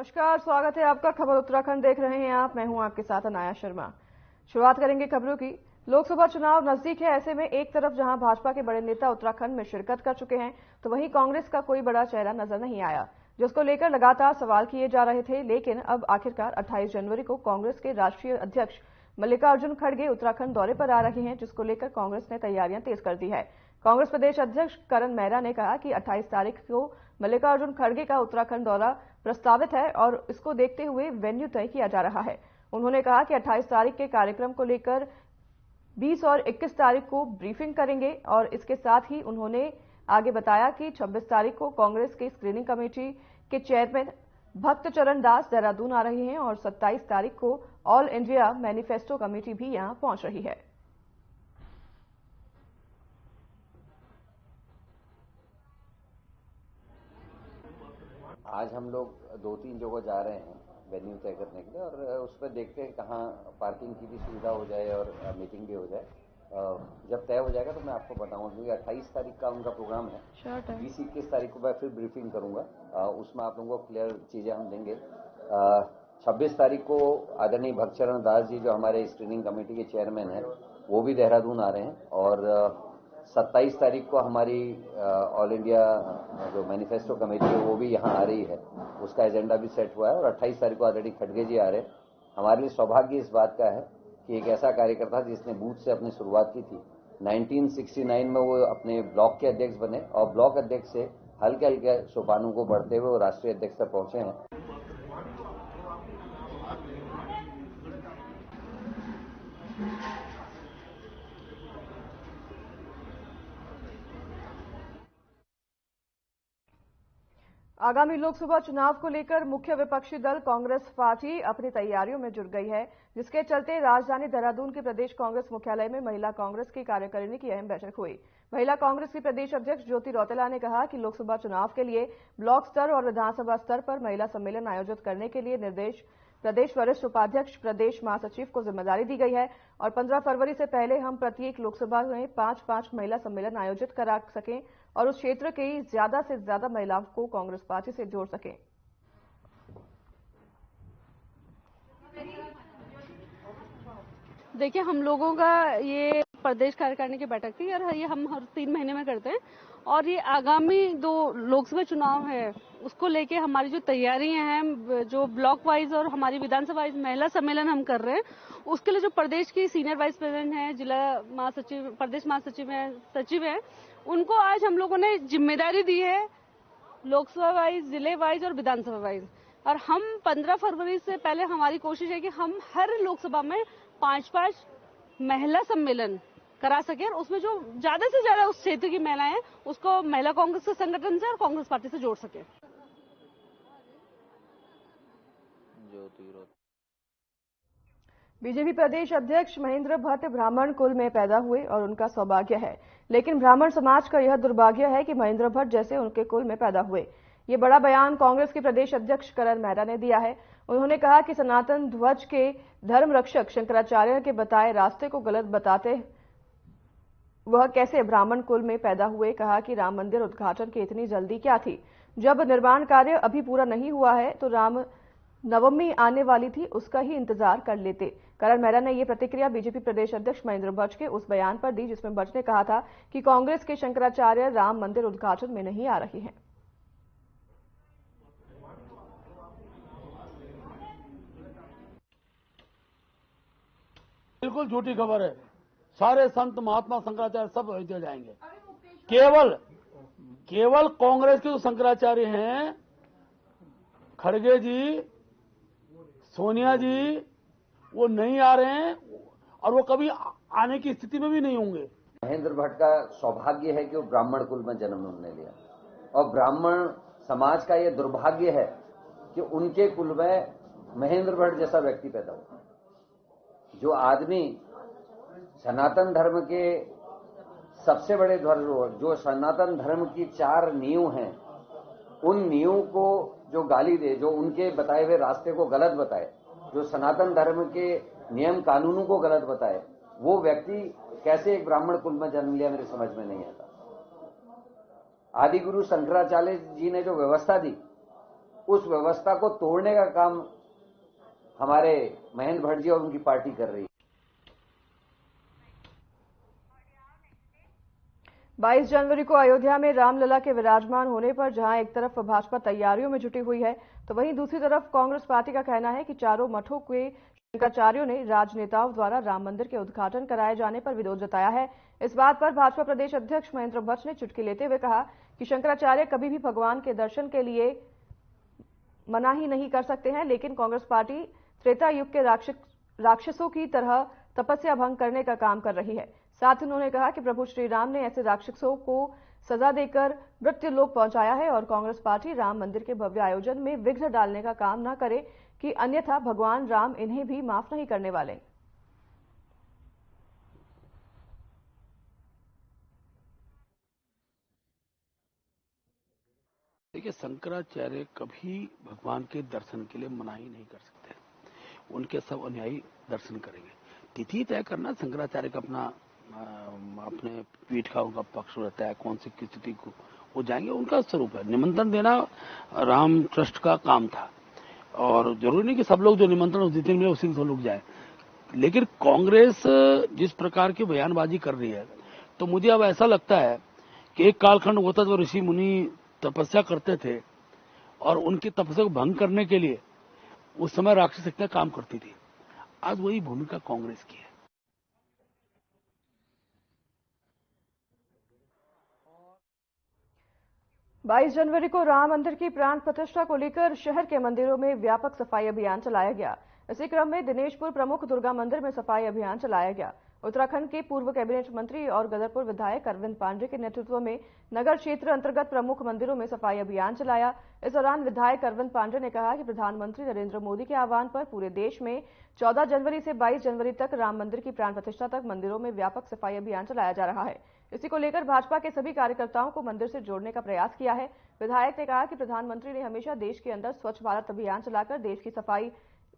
नमस्कार, स्वागत है आपका। खबर उत्तराखंड देख रहे हैं आप। मैं हूं आपके साथ अनाया शर्मा। शुरुआत करेंगे खबरों की। लोकसभा चुनाव नजदीक है, ऐसे में एक तरफ जहां भाजपा के बड़े नेता उत्तराखंड में शिरकत कर चुके हैं, तो वहीं कांग्रेस का कोई बड़ा चेहरा नजर नहीं आया, जिसको लेकर लगातार सवाल किए जा रहे थे। लेकिन अब आखिरकार 28 जनवरी को कांग्रेस के राष्ट्रीय अध्यक्ष मल्लिकार्जुन खड़गे उत्तराखंड दौरे पर आ रहे हैं, जिसको लेकर कांग्रेस ने तैयारियां तेज कर दी है। कांग्रेस प्रदेश अध्यक्ष करण मेहरा ने कहा कि 28 तारीख को मल्लिकार्जुन खड़गे का उत्तराखंड दौरा प्रस्तावित है और इसको देखते हुए वेन्यू तय किया जा रहा है। उन्होंने कहा कि 28 तारीख के कार्यक्रम को लेकर 20 और 21 तारीख को ब्रीफिंग करेंगे और इसके साथ ही उन्होंने आगे बताया कि 26 तारीख को कांग्रेस की स्क्रीनिंग कमेटी के चेयरमैन भक्त चरण दास देहरादून आ रहे हैं और 27 तारीख को ऑल इंडिया मैनिफेस्टो कमेटी भी यहां पहुंच रही है। आज हम लोग 2-3 जगह जा रहे हैं वेन्यू तय करने के लिए और उस पर देखते हैं कहाँ पार्किंग की भी सुविधा हो जाए और मीटिंग भी हो जाए। जब तय हो जाएगा तो मैं आपको बताऊंगा, क्योंकि 28 तारीख का उनका प्रोग्राम है। 20-21 तारीख को मैं फिर ब्रीफिंग करूंगा, उसमें आप लोगों को क्लियर चीजें हम देंगे। 26 तारीख को आदरणीय भक्त चरण दास जी, जो हमारे स्क्रीनिंग कमेटी के चेयरमैन हैं, वो भी देहरादून आ रहे हैं और 27 तारीख को हमारी ऑल इंडिया जो मैनिफेस्टो कमेटी है वो भी यहाँ आ रही है, उसका एजेंडा भी सेट हुआ है। और 28 तारीख को आदरणीय खड़गे जी आ रहे हैं। हमारे लिए सौभाग्य इस बात का है कि एक ऐसा कार्यकर्ता जिसने बूथ से अपनी शुरुआत की थी, 1969 में वो अपने ब्लॉक के अध्यक्ष बने और ब्लॉक अध्यक्ष से हल्के हल्के सोपानों को बढ़ते हुए वो राष्ट्रीय अध्यक्ष तक पहुंचे हैं। आगामी लोकसभा चुनाव को लेकर मुख्य विपक्षी दल कांग्रेस पार्टी अपनी तैयारियों में जुट गई है, जिसके चलते राजधानी देहरादून के प्रदेश कांग्रेस मुख्यालय में महिला कांग्रेस की कार्यकारिणी की अहम बैठक हुई। महिला कांग्रेस की प्रदेश अध्यक्ष ज्योति रौतेला ने कहा कि लोकसभा चुनाव के लिए ब्लॉक स्तर और विधानसभा स्तर पर महिला सम्मेलन आयोजित करने के लिए निर्देश प्रदेश वरिष्ठ उपाध्यक्ष प्रदेश महासचिव को जिम्मेदारी दी गई है और 15 फरवरी से पहले हम प्रत्येक लोकसभा में 5-5 महिला सम्मेलन आयोजित करा सकें और उस क्षेत्र की ज्यादा से ज्यादा महिलाओं को कांग्रेस पार्टी से जोड़ सकें। देखिए, हम लोगों का ये प्रदेश कार्यकारिणी की बैठक थी और ये हम हर 3 महीने में करते हैं और ये आगामी 2 लोकसभा चुनाव है उसको लेके हमारी जो तैयारियां हैं, जो ब्लॉक वाइज और हमारी विधानसभा वाइज महिला सम्मेलन हम कर रहे हैं, उसके लिए जो प्रदेश की सीनियर वाइस प्रेसिडेंट हैं, जिला महासचिव, प्रदेश महासचिव हैं, सचिव हैं, उनको आज हम लोगों ने जिम्मेदारी दी है लोकसभा वाइज, जिले वाइज और विधानसभा वाइज। और हम 15 फरवरी से पहले हमारी कोशिश है कि हम हर लोकसभा में 5-5 महिला सम्मेलन करा सके और उसमें जो ज्यादा से ज्यादा उस क्षेत्र की महिलाएं हैं उसको महिला कांग्रेस के संगठन से और कांग्रेस पार्टी से जोड़ सके। बीजेपी प्रदेश अध्यक्ष महेंद्र भट्ट ब्राह्मण कुल में पैदा हुए और उनका सौभाग्य है, लेकिन ब्राह्मण समाज का यह दुर्भाग्य है कि महेंद्र भट्ट जैसे उनके कुल में पैदा हुए। ये बड़ा बयान कांग्रेस के प्रदेश अध्यक्ष करण मेहरा ने दिया है। उन्होंने कहा कि सनातन ध्वज के धर्म रक्षक शंकराचार्य के बताए रास्ते को गलत बताते वह कैसे ब्राह्मण कुल में पैदा हुए। कहा कि राम मंदिर उद्घाटन की इतनी जल्दी क्या थी, जब निर्माण कार्य अभी पूरा नहीं हुआ है तो राम नवमी आने वाली थी, उसका ही इंतजार कर लेते। करण मेहरा ने यह प्रतिक्रिया बीजेपी प्रदेश अध्यक्ष महेंद्र भट्ट के उस बयान पर दी जिसमें भट्ट ने कहा था कि कांग्रेस के शंकराचार्य राम मंदिर उद्घाटन में नहीं आ रही हैं। बिल्कुल झूठी खबर है। सारे संत महात्मा शंकराचार्य सब अयोध्या जाएंगे। केवल कांग्रेस के जो शंकराचार्य हैं, खड़गे जी, सोनिया जी, वो नहीं आ रहे हैं और वो कभी आने की स्थिति में भी नहीं होंगे। महेंद्र भट्ट का सौभाग्य है कि वो ब्राह्मण कुल में जन्म उन्होंने लिया और ब्राह्मण समाज का ये दुर्भाग्य है कि उनके कुल में महेंद्र भट्ट जैसा व्यक्ति पैदा हुआ, जो आदमी सनातन धर्म के सबसे बड़े ध्वजरोहक, जो सनातन धर्म की 4 नींव हैं, उन नींव को जो गाली दे, जो उनके बताए हुए रास्ते को गलत बताए, जो सनातन धर्म के नियम कानूनों को गलत बताए, वो व्यक्ति कैसे एक ब्राह्मण कुल में जन्म लिया, मेरे समझ में नहीं आता। आदि गुरु शंकराचार्य जी ने जो व्यवस्था दी उस व्यवस्था को तोड़ने का काम हमारे महेंद्र भट्ट जी और उनकी पार्टी कर रही है। 22 जनवरी को अयोध्या में रामलला के विराजमान होने पर जहां एक तरफ भाजपा तैयारियों में जुटी हुई है, तो वहीं दूसरी तरफ कांग्रेस पार्टी का कहना है कि चारों मठों के शंकराचार्यों ने राजनेताओं द्वारा राम मंदिर के उद्घाटन कराए जाने पर विरोध जताया है। इस बात पर भाजपा प्रदेश अध्यक्ष महेंद्र भट्ट ने चुटकी लेते हुए कहा कि शंकराचार्य कभी भी भगवान के दर्शन के लिए मना ही नहीं कर सकते हैं, लेकिन कांग्रेस पार्टी त्रेता युग के राक्षसों की तरह तपस्या भंग करने का काम कर रही है। साथ ही उन्होंने कहा कि प्रभु श्री राम ने ऐसे राक्षसों को सजा देकर मृत्यु लोक पहुंचाया है और कांग्रेस पार्टी राम मंदिर के भव्य आयोजन में विघ्न डालने का काम न करे कि अन्यथा भगवान राम इन्हें भी माफ नहीं करने वाले। देखिए, शंकराचार्य कभी भगवान के दर्शन के लिए मनाही नहीं कर सकते। उनके सब अनुयायी दर्शन करेंगे। तिथि तय करना शंकराचार्य का अपने पीठ का उनका पक्ष रहता है, कौन सी तिथि को वो जाएंगे, उनका स्वरूप है। निमंत्रण देना राम ट्रस्ट का काम था और जरूरी नहीं कि सब लोग जो निमंत्रण उस दिन मिले उसी दिन सब लोग जाए। लेकिन कांग्रेस जिस प्रकार की बयानबाजी कर रही है, तो मुझे अब ऐसा लगता है कि एक कालखंड होता जो ऋषि मुनि तपस्या करते थे और उनकी तपस्या को भंग करने के लिए उस समय राक्षस शक्तियां काम करती थी। आज वही भूमिका कांग्रेस की है। बाईस जनवरी को राम मंदिर की प्राण प्रतिष्ठा को लेकर शहर के मंदिरों में व्यापक सफाई अभियान चलाया गया। इसी क्रम में दिनेशपुर प्रमुख दुर्गा मंदिर में सफाई अभियान चलाया गया। उत्तराखंड के पूर्व कैबिनेट मंत्री और गदरपुर विधायक अरविंद पांडे के नेतृत्व में नगर क्षेत्र अंतर्गत प्रमुख मंदिरों में सफाई अभियान चलाया। इस दौरान विधायक अरविंद पांडे ने कहा कि प्रधानमंत्री नरेंद्र मोदी के आह्वान पर पूरे देश में 14 जनवरी से 22 जनवरी तक राम मंदिर की प्राण प्रतिष्ठा तक मंदिरों में व्यापक सफाई अभियान चलाया जा रहा है। इसी को लेकर भाजपा के सभी कार्यकर्ताओं को मंदिर से जोड़ने का प्रयास किया है। विधायक ने कहा कि प्रधानमंत्री ने हमेशा देश के अंदर स्वच्छ भारत अभियान चलाकर देश की सफाई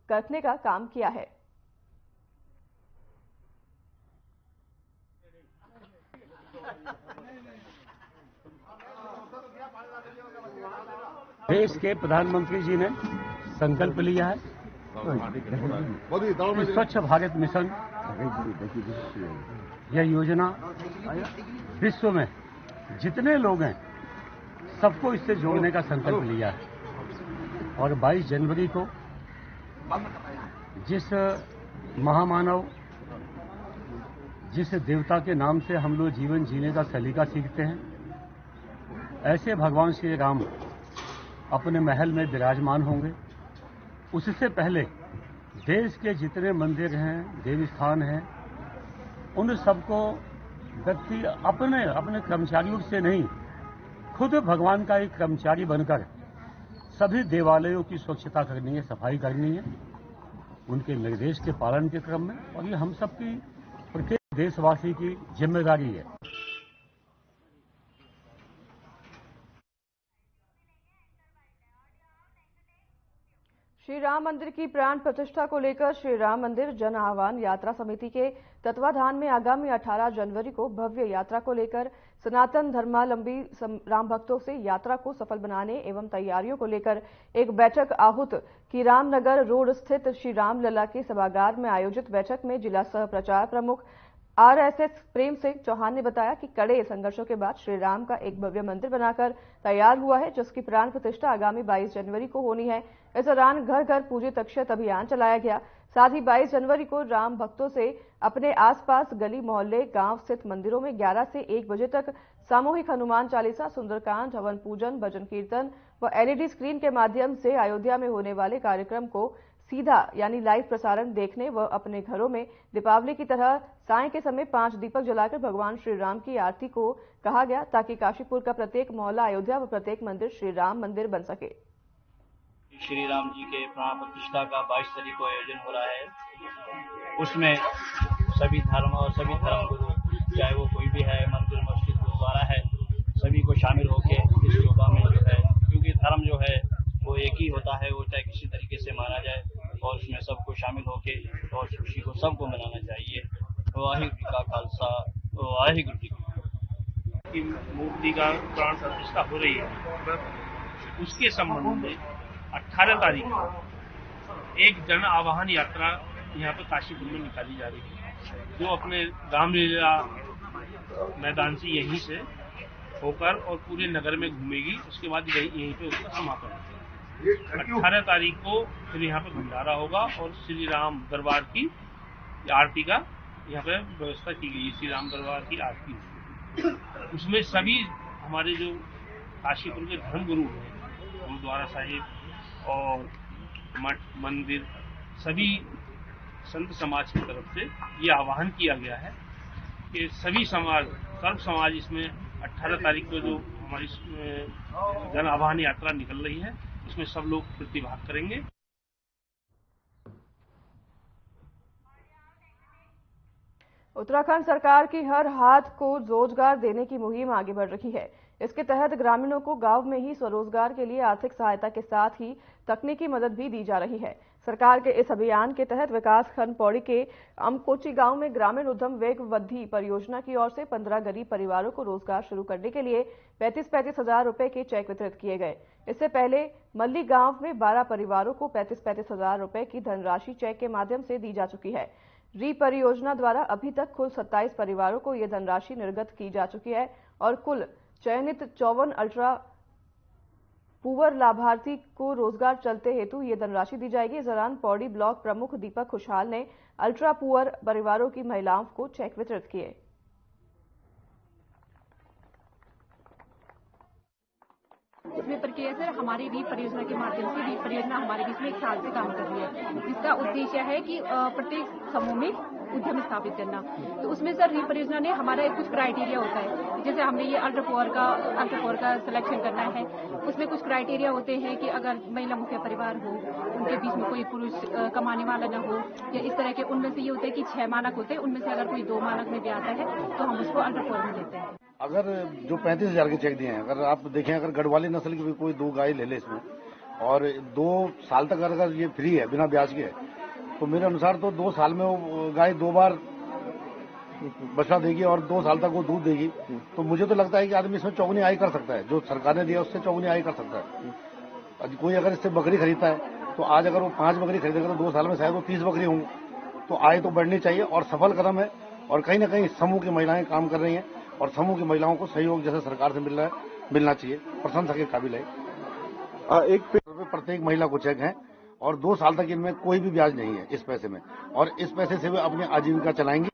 रखने का काम किया है। देश के प्रधानमंत्री जी ने संकल्प लिया है कि स्वच्छ भारत मिशन यह योजना विश्व में जितने लोग हैं सबको इससे जोड़ने का संकल्प लिया है। और 22 जनवरी को जिस महामानव, जिस देवता के नाम से हम लोग जीवन जीने का सलीका सीखते हैं, ऐसे भगवान श्री राम अपने महल में विराजमान होंगे। उससे पहले देश के जितने मंदिर हैं, देवी स्थान हैं, उन सबको व्यक्ति अपने कर्मचारियों से नहीं, खुद भगवान का एक कर्मचारी बनकर सभी देवालयों की स्वच्छता करनी है, सफाई करनी है, उनके निर्देश के पालन के क्रम में। और ये हम सबकी, प्रत्येक देशवासी की जिम्मेदारी है। श्री राम मंदिर की प्राण प्रतिष्ठा को लेकर श्री राम मंदिर जन आह्वान यात्रा समिति के तत्वाधान में आगामी 18 जनवरी को भव्य यात्रा को लेकर सनातन धर्मावलंबी राम भक्तों से यात्रा को सफल बनाने एवं तैयारियों को लेकर एक बैठक आहूत की। रामनगर रोड स्थित श्री रामलला के सभागार में आयोजित बैठक में जिला सह प्रचार प्रमुख आरएसएस प्रेम सिंह चौहान ने बताया कि कड़े संघर्षों के बाद श्री राम का एक भव्य मंदिर बनाकर तैयार हुआ है, जिसकी प्राण प्रतिष्ठा आगामी 22 जनवरी को होनी है। इस दौरान घर घर पूजित अक्षत अभियान चलाया गया। साथ ही 22 जनवरी को राम भक्तों से अपने आसपास गली मोहल्ले गांव स्थित मंदिरों में 11 से 1 बजे तक सामूहिक हनुमान चालीसा, सुंदरकांड, हवन पूजन, भजन कीर्तन व एलईडी स्क्रीन के माध्यम से अयोध्या में होने वाले कार्यक्रम को सीधा यानी लाइव प्रसारण देखने व अपने घरों में दीपावली की तरह सायं के समय 5 दीपक जलाकर भगवान श्री राम की आरती को कहा गया, ताकि काशीपुर का प्रत्येक मोहल्ला अयोध्या व प्रत्येक मंदिर श्री राम मंदिर बन सके। श्री राम जी के प्राण प्रतिष्ठा का 22 तारीख को आयोजन हो रहा है। उसमें सभी धर्म और सभी धर्म गुरु, चाहे वो कोई भी है, मंदिर मस्जिद गुरुद्वारा है, सभी को शामिल होकर इस योगा में जो है, क्योंकि धर्म जो है वो एक ही होता है, वो चाहे किसी तरीके से माना जाए, और उसमें सबको शामिल होके और खुशी को सबको मनाना चाहिए। वाहिगुरू जी का खालसा, वाहिगुरू जी की मूर्ति का प्राण प्रतिष्ठा हो रही है, उसके संबंध में 18 तारीख को एक जन आवाहन यात्रा यहाँ पर काशीपुर में निकाली जा रही है, जो अपने रामलीला मैदान से यहीं से होकर और पूरे नगर में घूमेगी। उसके बाद यहीं पे उसका समापन है। 18 तारीख को फिर यहाँ पे भंडारा होगा और श्री राम दरबार की आरती का यहाँ पे व्यवस्था की गई। श्री राम दरबार की आरती उसमें सभी हमारे जो काशीपुर के धर्मगुरु हैं, गुरुद्वारा साहिब और मठ मंदिर, सभी संत समाज की तरफ से ये आह्वान किया गया है कि सभी समाज, सर्व समाज इसमें 18 तारीख को जो हमारी जन आह्वान यात्रा निकल रही है, इसमें सब लोग प्रतिभाग करेंगे। उत्तराखंड सरकार की हर हाथ को रोजगार देने की मुहिम आगे बढ़ रही है। इसके तहत ग्रामीणों को गांव में ही स्वरोजगार के लिए आर्थिक सहायता के साथ ही तकनीकी मदद भी दी जा रही है। सरकार के इस अभियान के तहत विकासखंड पौड़ी के अमकोची गांव में ग्रामीण उद्यम वेग वृद्धि परियोजना की ओर से 15 गरीब परिवारों को रोजगार शुरू करने के लिए 35-35 हजार रुपए के चेक वितरित किए गए। इससे पहले मल्ली गांव में 12 परिवारों को 35-35 हजार रुपए की धनराशि चेक के माध्यम से दी जा चुकी है। री परियोजना द्वारा अभी तक कुल 27 परिवारों को यह धनराशि निर्गत की जा चुकी है और कुल चयनित 54 अल्ट्रा पुअर लाभार्थी को रोजगार चलते हेतु ये धनराशि दी जाएगी। इस दौरान पौड़ी ब्लॉक प्रमुख दीपक खुशहाल ने अल्ट्रा पुअर परिवारों की महिलाओं को चेक वितरित किए। इसमें प्रक्रिया सर हमारी री परियोजना के माध्यम से री परियोजना हमारे बीच में 1 साल से काम कर रही है, जिसका उद्देश्य है कि प्रत्येक समूह में उद्यम स्थापित करना। तो उसमें सर री परियोजना ने हमारा कुछ क्राइटेरिया होता है, जैसे हमने ये अल्ट्रा पुअर का सिलेक्शन करना है। उसमें कुछ क्राइटेरिया होते हैं कि अगर महिला मुख्य परिवार हो, उनके बीच में कोई पुरुष कमाने वाला न हो, या इस तरह के उनमें से ये होता है कि 6 मानक होते हैं, उनमें से अगर कोई 2 मानक में भी आता है तो हम उसको अल्ट्रा पुअर में लेते हैं। अगर जो 35,000 के चेक दिए हैं, अगर आप देखें, अगर गढ़वाली नस्ल की भी कोई 2 गाय ले ले इसमें और 2 साल तक अगर ये फ्री है बिना ब्याज के, तो मेरे अनुसार तो 2 साल में वो गाय 2 बार बछड़ा देगी और 2 साल तक वो दूध देगी। तो मुझे तो लगता है कि आदमी इसमें चौगुनी आय कर सकता है, जो सरकार ने दिया उससे चौगुनी आय कर सकता है। कोई अगर इससे बकरी खरीदता है तो आज अगर वो 5 बकरी खरीदेगा तो 2 साल में शायद वो 30 बकरी होंगी। तो आय तो बढ़नी चाहिए और सफल कदम है और कहीं ना कहीं समूह की महिलाएं काम कर रही हैं और समूह की महिलाओं को सहयोग जैसे सरकार से मिलना चाहिए, प्रशंसा के काबिल है। एक प्रत्येक महिला को चेक है और 2 साल तक इनमें कोई भी ब्याज नहीं है इस पैसे में, और इस पैसे से वे अपनी आजीविका चलाएंगी।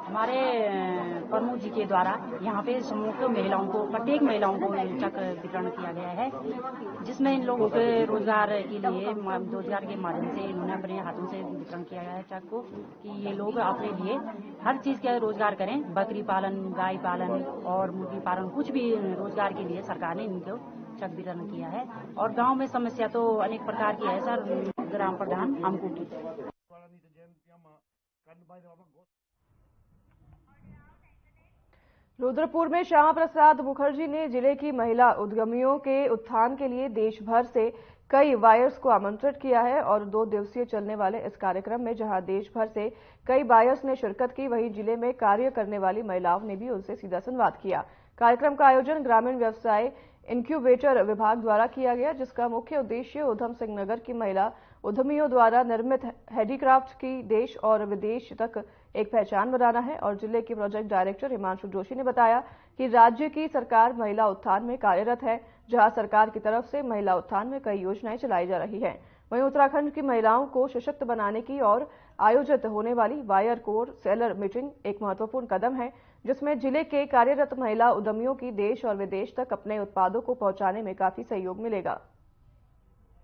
हमारे प्रमुख जी के द्वारा यहाँ पे समूह के महिलाओं को, प्रत्येक महिलाओं को चेक वितरण किया गया है, जिसमें इन लोगों के रोजगार के लिए, रोजगार के माध्यम से इन्होंने अपने हाथों से वितरण किया गया है चेक को, कि ये लोग अपने लिए हर चीज का रोजगार करें, बकरी पालन, गाय पालन और मुर्गी पालन, कुछ भी रोजगार के लिए सरकार ने इनको चेक वितरण किया है। और गाँव में समस्या तो अनेक प्रकार की है सर। ग्राम प्रधान अमकोटी। रुद्रपुर में श्यामा प्रसाद मुखर्जी ने जिले की महिला उद्यमियों के उत्थान के लिए देश भर से कई बायर्स को आमंत्रित किया है और 2 दिवसीय चलने वाले इस कार्यक्रम में जहां देश भर से कई बायर्स ने शिरकत की, वहीं जिले में कार्य करने वाली महिलाओं ने भी उनसे सीधा संवाद किया। कार्यक्रम का आयोजन ग्रामीण व्यवसाय इंक्यूबेटर विभाग द्वारा किया गया, जिसका मुख्य उद्देश्य उधम सिंह नगर की महिला उद्यमियों द्वारा निर्मित हैंडीक्राफ्ट की देश और विदेश तक एक पहचान बनाना है। और जिले के प्रोजेक्ट डायरेक्टर हिमांशु जोशी ने बताया कि राज्य की सरकार महिला उत्थान में कार्यरत है, जहां सरकार की तरफ से महिला उत्थान में कई योजनाएं चलाई जा रही हैं। वहीं उत्तराखंड की महिलाओं को सशक्त बनाने की और आयोजित होने वाली बायर कोर सेलर मीटिंग एक महत्वपूर्ण कदम है, जिसमें जिले के कार्यरत महिला उद्यमियों की देश और विदेश तक अपने उत्पादों को पहुंचाने में काफी सहयोग मिलेगा।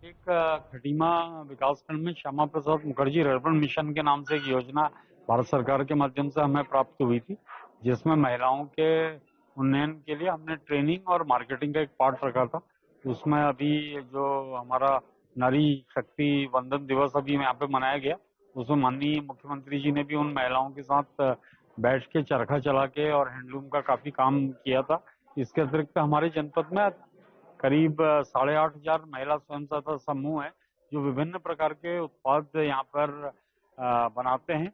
एक खटीमा विकासखंड में श्यामा प्रसाद मुखर्जी अर्बन मिशन के नाम से एक योजना भारत सरकार के माध्यम से हमें प्राप्त हुई थी, जिसमें महिलाओं के उन्नयन के लिए हमने ट्रेनिंग और मार्केटिंग का एक पार्ट रखा था। उसमें अभी जो हमारा नारी शक्ति वंदन दिवस अभी यहाँ पे मनाया गया, उसमें माननीय मुख्यमंत्री जी ने भी उन महिलाओं के साथ बैठ के चरखा चला के और हैंडलूम का काफी काम किया था। इसके अतिरिक्त हमारे जनपद में करीब 8,500 महिला स्वयं सहायता समूह है, जो विभिन्न प्रकार के उत्पाद यहाँ पर बनाते हैं।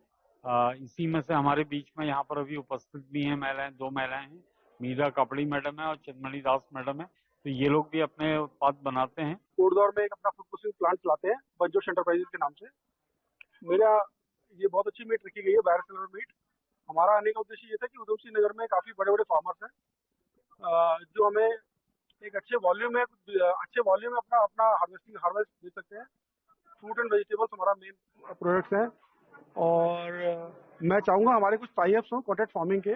इसी में से हमारे बीच में यहाँ पर अभी उपस्थित भी हैं महिलाएं, 2 महिलाएं हैं, मीरा कापड़ी मैडम है और चिन्मणि दास मैडम है, तो ये लोग भी अपने उत्पाद बनाते हैं। कोटद्वार में एक अपना फूड प्रोसेसिंग प्लांट चलाते हैं बंजोश एंटरप्राइजेज के नाम से। मेरा ये बहुत अच्छी मीट रखी गई है, बायर सेलर मीट। हमारा आने का उद्देश्य ये था कि उधम सिंह नगर में काफी बड़े बड़े फार्मर्स हैं जो हमें एक अच्छे वॉल्यूम में अपना हार्वेस्ट दे सकते हैं। फ्रूट एंड वेजिटेबल्स हमारा मेन प्रोडक्ट्स हैं और मैं चाहूँगा हमारे कुछ टाई अप्स हों कॉन्ट्रैक्ट फार्मिंग के,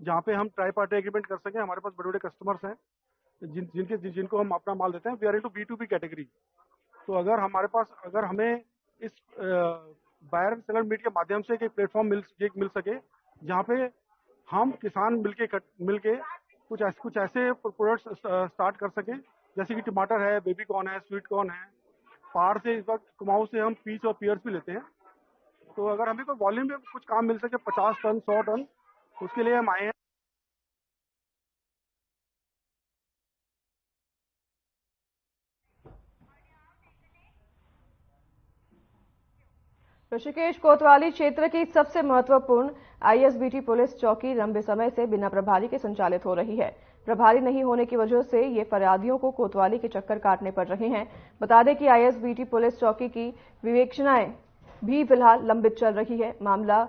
जहाँ पे हम ट्राई पार्टी एग्रीमेंट कर सकें। हमारे पास बड़े बड़े कस्टमर्स हैं जिनको हम अपना माल देते हैं। We are into B2B category. तो अगर हमें इस बायर सेलर मीट के माध्यम से एक प्लेटफॉर्म मिल सके जहाँ पे हम किसान मिलके कुछ ऐसे प्रोडक्ट्स स्टार्ट कर सकें, जैसे कि टमाटर है, बेबी कॉर्न है, स्वीट कॉर्न है। पहाड़ से इस वक्त कुमाऊं से हम पीच और पियर्स भी लेते हैं। तो अगर हमें कोई वॉल्यूम में कुछ काम मिल सके 50 टन 100 टन, उसके लिए हम आए हैं। ऋषिकेश कोतवाली क्षेत्र की सबसे महत्वपूर्ण ISBT पुलिस चौकी लंबे समय से बिना प्रभारी के संचालित हो रही है। प्रभारी नहीं होने की वजह से ये फरियादियों को कोतवाली के चक्कर काटने पड़ रहे हैं। बता दें कि ISBT पुलिस चौकी की विवेचनाएं भी फिलहाल लंबित चल रही है। मामला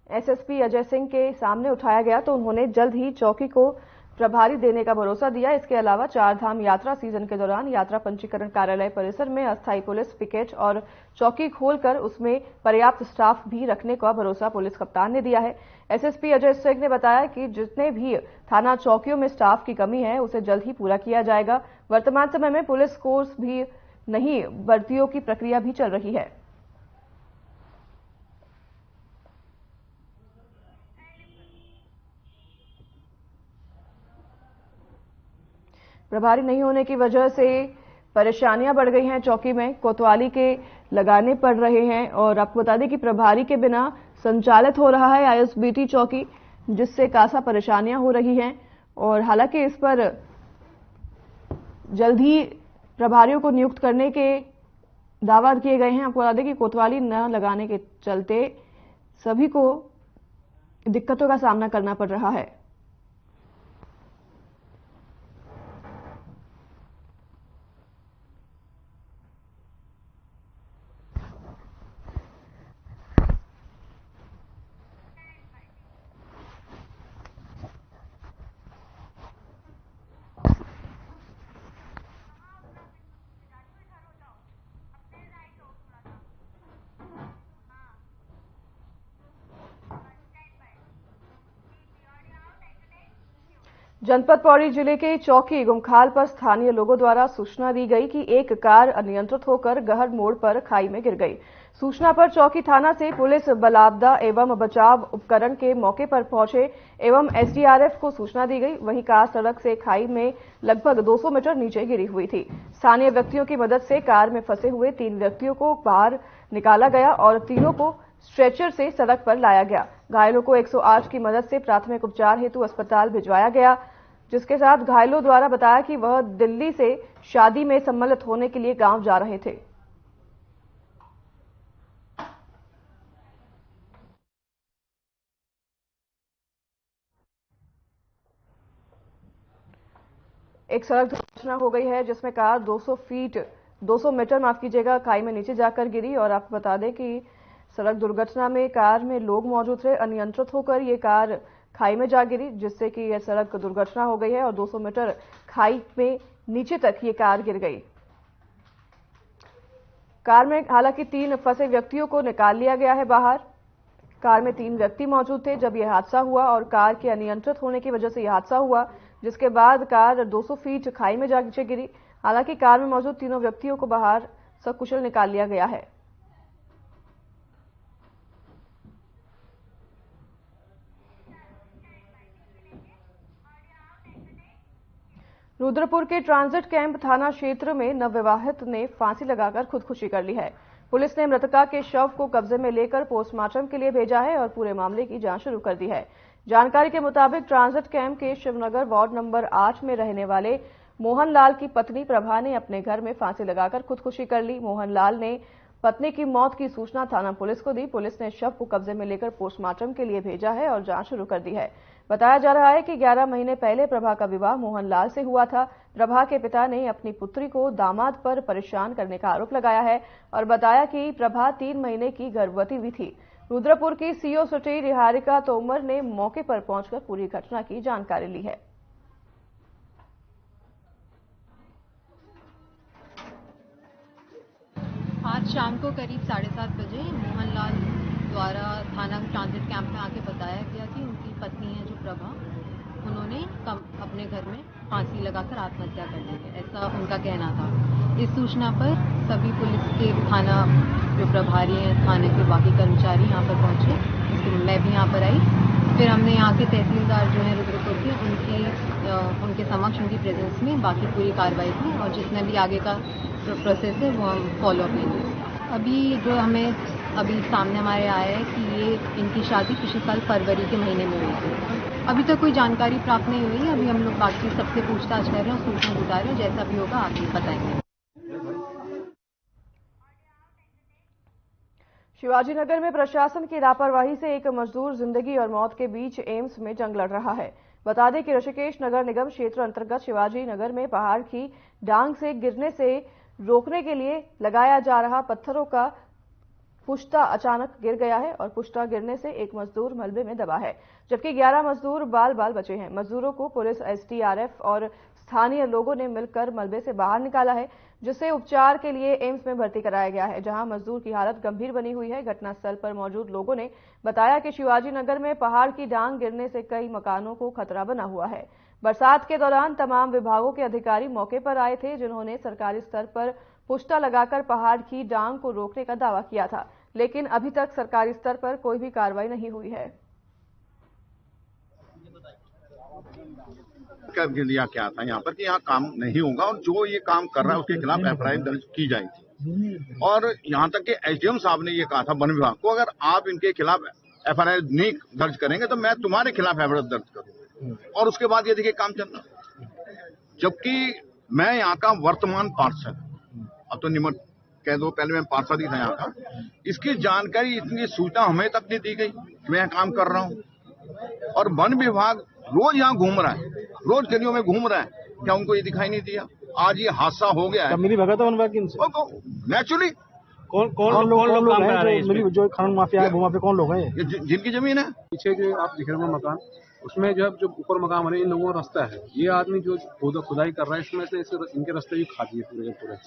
SSP अजय सिंह के सामने उठाया गया तो उन्होंने जल्द ही चौकी को प्रभारी देने का भरोसा दिया। इसके अलावा 4 धाम यात्रा सीजन के दौरान यात्रा पंजीकरण कार्यालय परिसर में अस्थायी पुलिस पिकेट और चौकी खोलकर उसमें पर्याप्त स्टाफ भी रखने का भरोसा पुलिस कप्तान ने दिया है। SSP अजय सिंह ने बताया कि जितने भी थाना चौकियों में स्टाफ की कमी है उसे जल्द ही पूरा किया जाएगा। वर्तमान समय में पुलिस कोर्स भी नहीं, भर्तियों की प्रक्रिया भी चल रही है। प्रभारी नहीं होने की वजह से परेशानियां बढ़ गई हैं। चौकी में कोतवाली के लगाने पड़ रहे हैं और आपको बता दें कि प्रभारी के बिना संचालित हो रहा है ISBT चौकी, जिससे खासा परेशानियां हो रही हैं। और हालांकि इस पर जल्द ही प्रभारियों को नियुक्त करने के दावा किए गए हैं। आपको बता दें कि कोतवाली न लगाने के चलते सभी को दिक्कतों का सामना करना पड़ रहा है। जनपद पौड़ी जिले के चौकी गुमखाल पर स्थानीय लोगों द्वारा सूचना दी गई कि एक कार अनियंत्रित होकर गहर मोड़ पर खाई में गिर गई। सूचना पर चौकी थाना से पुलिस बल आपदा एवं बचाव उपकरण के मौके पर पहुंचे एवं SDRF को सूचना दी गई। वहीं कार सड़क से खाई में लगभग 200 मीटर नीचे गिरी हुई थी। स्थानीय व्यक्तियों की मदद से कार में फंसे हुए 3 व्यक्तियों को बाहर निकाला गया और तीनों को स्ट्रेचर से सड़क पर लाया गया। घायलों को 108 की मदद से प्राथमिक उपचार हेतु अस्पताल भिजवाया गया, जिसके साथ घायलों द्वारा बताया कि वह दिल्ली से शादी में सम्मिलित होने के लिए गांव जा रहे थे। एक सड़क दुर्घटना हो गई है जिसमें कार 200 मीटर खाई में नीचे जाकर गिरी। और आपको बता दें कि सड़क दुर्घटना में कार में लोग मौजूद थे। अनियंत्रित होकर ये कार खाई में जा गिरी, जिससे कि यह सड़क दुर्घटना हो गई है और 200 मीटर खाई में नीचे तक ये कार गिर गई। कार में हालांकि 3 फंसे व्यक्तियों को निकाल लिया गया है बाहर। कार में 3 व्यक्ति मौजूद थे जब यह हादसा हुआ और कार के अनियंत्रित होने की वजह से यह हादसा हुआ, जिसके बाद कार 200 फीट खाई में जाकर गिरी। हालांकि कार में मौजूद तीनों व्यक्तियों को बाहर सकुशल निकाल लिया गया है। रुद्रपुर के ट्रांजिट कैंप थाना क्षेत्र में नवविवाहित ने फांसी लगाकर खुदकुशी कर ली है। पुलिस ने मृतका के शव को कब्जे में लेकर पोस्टमार्टम के लिए भेजा है और पूरे मामले की जांच शुरू कर दी है। जानकारी के मुताबिक ट्रांजिट कैंप के शिवनगर वार्ड नंबर 8 में रहने वाले मोहनलाल की पत्नी प्रभा ने अपने घर में फांसी लगाकर खुदकुशी कर ली। मोहनलाल ने पत्नी की मौत की सूचना थाना पुलिस को दी। पुलिस ने शव को कब्जे में लेकर पोस्टमार्टम के लिए भेजा है और जांच शुरू कर दी है। बताया जा रहा है कि 11 महीने पहले प्रभा का विवाह मोहनलाल से हुआ था। प्रभा के पिता ने अपनी पुत्री को दामाद पर परेशान करने का आरोप लगाया है और बताया कि प्रभा 3 महीने की गर्भवती भी थी। रुद्रपुर की सीओ सिटी निहारिका तोमर ने मौके पर पहुंचकर पूरी घटना की जानकारी ली है। आज शाम को करीब 7:30 बजे मोहनलाल द्वारा थाना ट्रांजिट कैंप में आके बताया गया कि उनकी पत्नी है जो प्रभा, उन्होंने अपने घर में फांसी लगाकर आत्महत्या कर ली है, ऐसा उनका कहना था। इस सूचना पर सभी पुलिस के थाना जो प्रभारी हैं, थाने के बाकी कर्मचारी यहाँ पर पहुंचे। इसके मैं भी यहाँ पर आई। फिर हमने यहाँ के तहसीलदार जो है रुद्रपुर के, उनके समक्ष उनकी प्रेजेंस में बाकी पूरी कार्रवाई की और जितने भी आगे का प्रोसेस है वो हम फॉलो अप लेंगे। अभी जो हमें सामने हमारे आया है कि ये इनकी शादी पिछले साल फरवरी के महीने में हुई थी। अभी तक कोई जानकारी प्राप्त नहीं हुई है। अभी हम लोग बाकी सबसे पूछताछ कर रहे हैं, सूचना जुटा रहे हैं। जैसा भी होगा आगे बताएंगे। शिवाजीनगर में प्रशासन की लापरवाही से एक मजदूर जिंदगी और मौत के बीच एम्स में जंग लड़ रहा है। बता दें कि ऋषिकेश नगर निगम क्षेत्र अंतर्गत शिवाजीनगर में पहाड़ की डांग से गिरने से रोकने के लिए लगाया जा रहा पत्थरों का पुश्ता अचानक गिर गया है और पुश्ता गिरने से एक मजदूर मलबे में दबा है, जबकि 11 मजदूर बाल बाल बचे हैं। मजदूरों को पुलिस, एसडीआरएफ और स्थानीय लोगों ने मिलकर मलबे से बाहर निकाला है, जिसे उपचार के लिए एम्स में भर्ती कराया गया है, जहां मजदूर की हालत गंभीर बनी हुई है। घटनास्थल पर मौजूद लोगों ने बताया कि शिवाजीनगर में पहाड़ की डांग गिरने से कई मकानों को खतरा बना हुआ है। बरसात के दौरान तमाम विभागों के अधिकारी मौके पर आए थे, जिन्होंने सरकारी स्तर पर पुश्ता लगाकर पहाड़ की डांग को रोकने का दावा किया था, लेकिन अभी तक सरकारी स्तर पर कोई भी कार्रवाई नहीं हुई है। लिया क्या था यहाँ पर कि यहाँ काम नहीं होगा और जो ये काम कर रहा है उसके खिलाफ एफआईआर दर्ज की जाएगी। और यहाँ तक कि एसडीएम साहब ने ये कहा था वन विभाग को, अगर आप इनके खिलाफ एफआईआर नहीं दर्ज करेंगे तो मैं तुम्हारे खिलाफ एफआईआर दर्ज करूंगा। और उसके बाद ये देखिए काम चल रहा, जबकि मैं यहाँ का वर्तमान पार्षद, अब तो निमट कह दो, पहले मैं पार्षद ही था यहाँ का, इसकी जानकारी, इतनी सूचना हमें तक नहीं दी गई। मैं यहाँ काम कर रहा हूँ और वन विभाग रोज यहाँ घूम रहा है, रोज गलियों में घूम रहा है, क्या उनको ये दिखाई नहीं दिया? आज ये हादसा हो गया है। मिली भगत है वन विभाग इनसे नेचुरली कौन लोग काम कर रहे हैं? जो खनन माफिया है, भूमाफिया कौन लोग हैं? जिनकी जमीन है। पीछे जो आप दिख रहे हैं मकान, उसमें जो ऊपर मकान बने, इन लोगों का रास्ता है। ये आदमी जो खुदाई कर रहा है, इसमें से इनके रास्ते भी खा दिए पूरे।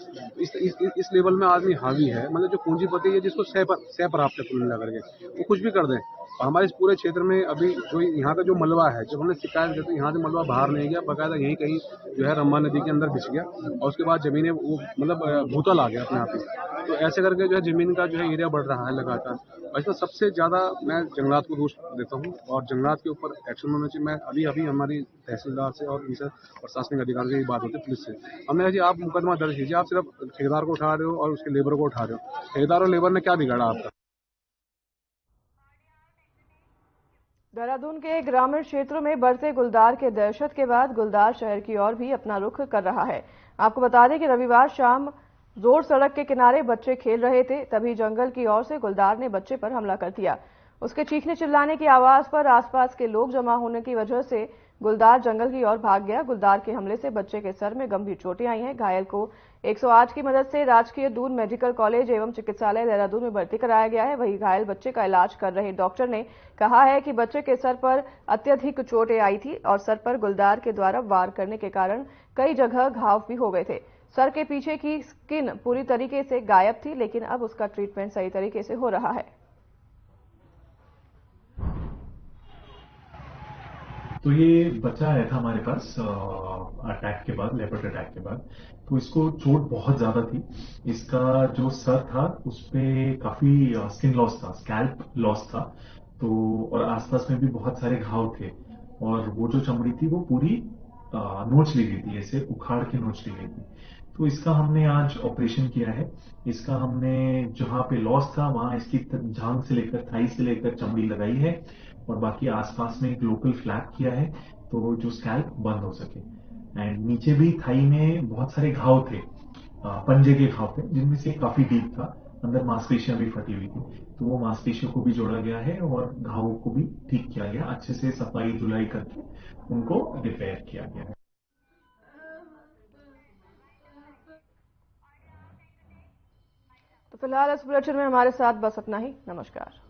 इस लेवल में आदमी हावी है, मतलब जो पूंजीपति है, जिसको सह प्राप्त है कुल मिलाकर के, वो कुछ भी कर दें। और हमारे इस पूरे क्षेत्र में अभी जो यहाँ का जो मलबा है, जब हमने शिकायत की तो यहाँ से मलबा बाहर नहीं गया, बाकायदा यहीं कहीं जो है रम्मा नदी के अंदर घुस गया और उसके बाद जमीनें वो मतलब भूतल आ गया अपने आप ही। तो ऐसे करके जो है जमीन का जो है एरिया बढ़ रहा है लगातार। और इसमें सबसे ज्यादा मैं जंगलात को दोष देता हूँ और जंगलात के ऊपर एक्शन होना चाहिए। मैं अभी हमारी तहसीलदार से और इनसे प्रशासनिक अधिकारी से बात होती है, पुलिस से। हमने जी आप मुकदमा दर्ज कीजिए, आप सिर्फ ठेकेदार को उठा रहे हो और उसके लेबर को उठा रहे हो। ठेकेदार और लेबर ने क्या बिगाड़ा आपका? देहरादून के ग्रामीण क्षेत्रों में बढ़ते गुलदार के दहशत के बाद गुलदार शहर की ओर भी अपना रुख कर रहा है। आपको बता दें कि रविवार शाम रोड सड़क के किनारे बच्चे खेल रहे थे, तभी जंगल की ओर से गुलदार ने बच्चे पर हमला कर दिया। उसके चीखने चिल्लाने की आवाज पर आसपास के लोग जमा होने की वजह से गुलदार जंगल की ओर भाग गया। गुलदार के हमले से बच्चे के सर में गंभीर चोटें आई हैं। घायल को 108 की मदद से राजकीय दून मेडिकल कॉलेज एवं चिकित्सालय देहरादून में भर्ती कराया गया है। वहीं घायल बच्चे का इलाज कर रहे डॉक्टर ने कहा है कि बच्चे के सर पर अत्यधिक चोटें आई थी और सर पर गुलदार के द्वारा वार करने के कारण कई जगह घाव भी हो गए थे। सर के पीछे की स्किन पूरी तरीके से गायब थी, लेकिन अब उसका ट्रीटमेंट सही तरीके से हो रहा है। तो ये बच्चा आया था हमारे पास अटैक के बाद, लेपर्ड अटैक के बाद। तो इसको चोट बहुत ज्यादा थी। इसका जो सर था उस पे काफी स्किन लॉस था, स्कैल्प लॉस था। तो और आसपास में भी बहुत सारे घाव थे और वो जो चमड़ी थी वो पूरी नोच ली गई थी, ऐसे उखाड़ के नोच ली गई थी। तो इसका हमने आज ऑपरेशन किया है। इसका हमने जहां पे लॉस था वहां इसकी जांघ से लेकर थाई से लेकर चमड़ी लगाई है और बाकी आसपास में एक लोकल फ्लैप किया है तो जो स्कैल्प बंद हो सके। एंड नीचे भी थाई में बहुत सारे घाव थे, पंजे के घाव थे, जिनमें से काफी डीप था। अंदर मांसपेशियां भी फटी हुई थी, तो वो मांसपेशियों को भी जोड़ा गया है और घावों को भी ठीक किया गया, अच्छे से सफाई धुलाई करके उनको रिपेयर किया गया है। तो फिलहाल इस बुलेटिन में हमारे साथ बस इतना ही। नमस्कार।